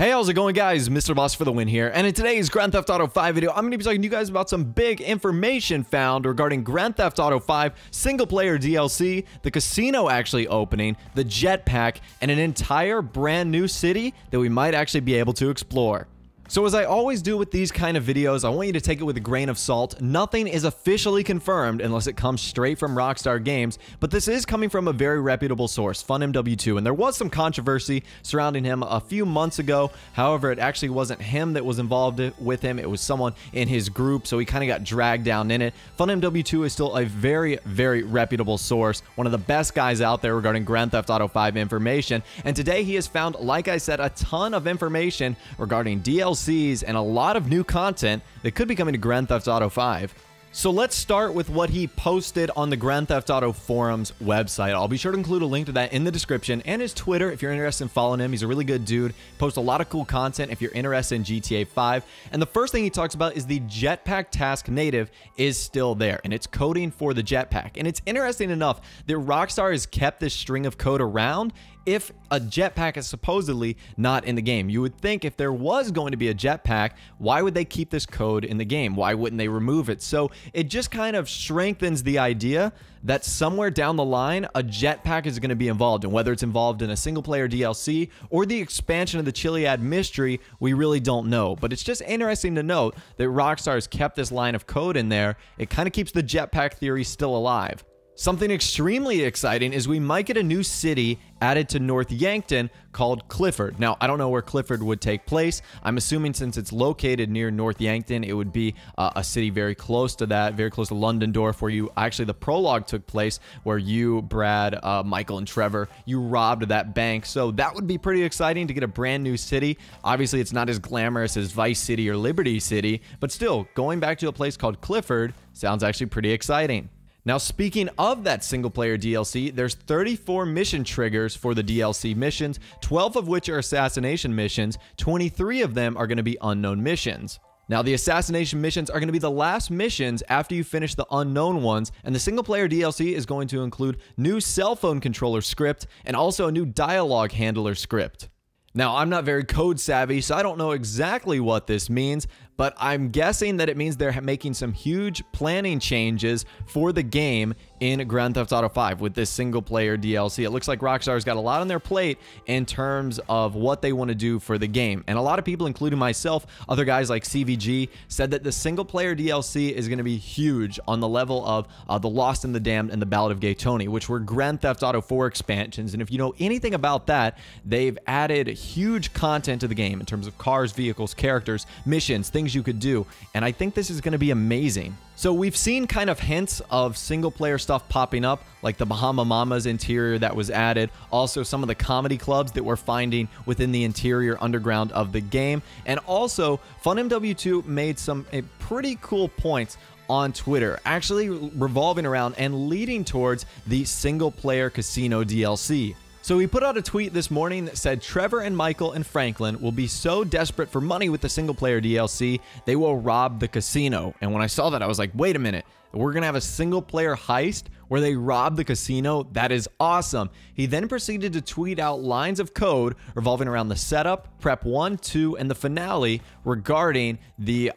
Hey, how's it going, guys? Mr. Boss for the win here, and in today's Grand Theft Auto 5 video, I'm going to be talking to you guys about some big information found regarding Grand Theft Auto 5 single-player DLC, the casino actually opening, the jetpack, and an entire brand new city that we might actually be able to explore. So as I always do with these kind of videos, I want you to take it with a grain of salt. Nothing is officially confirmed unless it comes straight from Rockstar Games, but this is coming from a very reputable source, FunMW2, and there was some controversy surrounding him a few months ago. However, it actually wasn't him that was involved with him, it was someone in his group, so he kind of got dragged down in it. FunMW2 is still a very, very reputable source, one of the best guys out there regarding Grand Theft Auto 5 information, and today he has found, like I said, a ton of information regarding DLCs and a lot of new content that could be coming to Grand Theft Auto 5. So let's start with what he posted on the Grand Theft Auto Forums website. I'll be sure to include a link to that in the description, and his Twitter if you're interested in following him. He's a really good dude. Posts a lot of cool content if you're interested in GTA 5. And the first thing he talks about is the jetpack task native is still there, and it's coding for the jetpack. And it's interesting enough that Rockstar has kept this string of code around if a jetpack is supposedly not in the game. You would think if there was going to be a jetpack, why would they keep this code in the game? Why wouldn't they remove it? So it just kind of strengthens the idea that somewhere down the line, a jetpack is going to be involved. And whether it's involved in a single-player DLC or the expansion of the Chiliad mystery, we really don't know. But it's just interesting to note that Rockstar has kept this line of code in there. It kind of keeps the jetpack theory still alive. Something extremely exciting is we might get a new city added to North Yankton called Clifford. Now, I don't know where Clifford would take place. I'm assuming since it's located near North Yankton, it would be a city very close to that, very close to Londendorf, where actually the prologue took place, where you, Brad, Michael, and Trevor, you robbed that bank. So that would be pretty exciting to get a brand new city. Obviously, it's not as glamorous as Vice City or Liberty City, but still, going back to a place called Clifford sounds actually pretty exciting. Now, speaking of that single-player DLC, there's 34 mission triggers for the DLC missions, 12 of which are assassination missions, 23 of them are going to be unknown missions. Now, the assassination missions are going to be the last missions after you finish the unknown ones, and the single-player DLC is going to include new cell phone controller script and also a new dialogue handler script. Now, I'm not very code savvy, so I don't know exactly what this means, but I'm guessing that it means they're making some huge planning changes for the game in Grand Theft Auto 5 with this single-player DLC. It looks like Rockstar's got a lot on their plate in terms of what they want to do for the game. And a lot of people, including myself, other guys like CVG, said that the single-player DLC is going to be huge on the level of The Lost and the Damned and The Ballad of Gay Tony, which were Grand Theft Auto 4 expansions. And if you know anything about that, they've added huge content to the game in terms of cars, vehicles, characters, missions, things you could do, and I think this is going to be amazing. So we've seen kind of hints of single-player stuff popping up, like the Bahama Mamas interior that was added, also some of the comedy clubs that we're finding within the interior underground of the game, and also FunMW2 made some pretty cool points on Twitter, actually revolving around and leading towards the single-player casino DLC. So he put out a tweet this morning that said Trevor and Michael and Franklin will be so desperate for money with the single-player DLC, they will rob the casino. And when I saw that, I was like, wait a minute, we're going to have a single-player heist where they rob the casino? That is awesome. He then proceeded to tweet out lines of code revolving around the setup, prep 1, 2, and the finale regarding the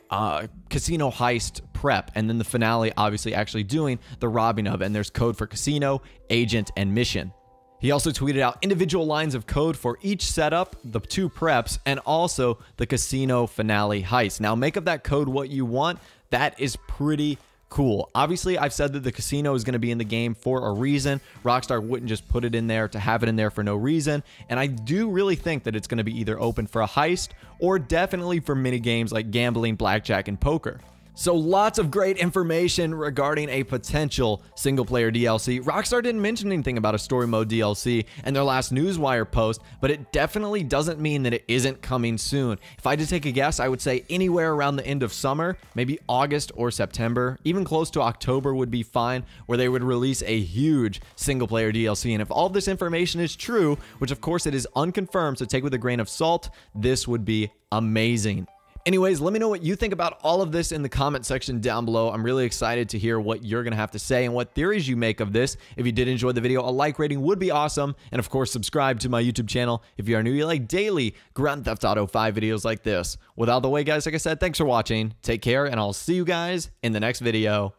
casino heist prep, and then the finale obviously actually doing the robbing of it. And there's code for casino, agent, and mission. He also tweeted out individual lines of code for each setup, the 2 preps, and also the casino finale heist. Now, make of that code what you want. That is pretty cool. Obviously, I've said that the casino is going to be in the game for a reason. Rockstar wouldn't just put it in there to have it in there for no reason. And I do really think that it's going to be either open for a heist or definitely for mini games like gambling, blackjack, and poker. So lots of great information regarding a potential single-player DLC. Rockstar didn't mention anything about a story mode DLC in their last Newswire post, but it definitely doesn't mean that it isn't coming soon. If I had to take a guess, I would say anywhere around the end of summer, maybe August or September, even close to October would be fine, where they would release a huge single-player DLC. And if all of this information is true, which of course it is unconfirmed, so take with a grain of salt, this would be amazing. Anyways, let me know what you think about all of this in the comment section down below. I'm really excited to hear what you're going to have to say and what theories you make of this. If you did enjoy the video, a like rating would be awesome. And of course, subscribe to my YouTube channel if you are new. You like daily Grand Theft Auto 5 videos like this. With all the way, guys, like I said, thanks for watching. Take care, and I'll see you guys in the next video.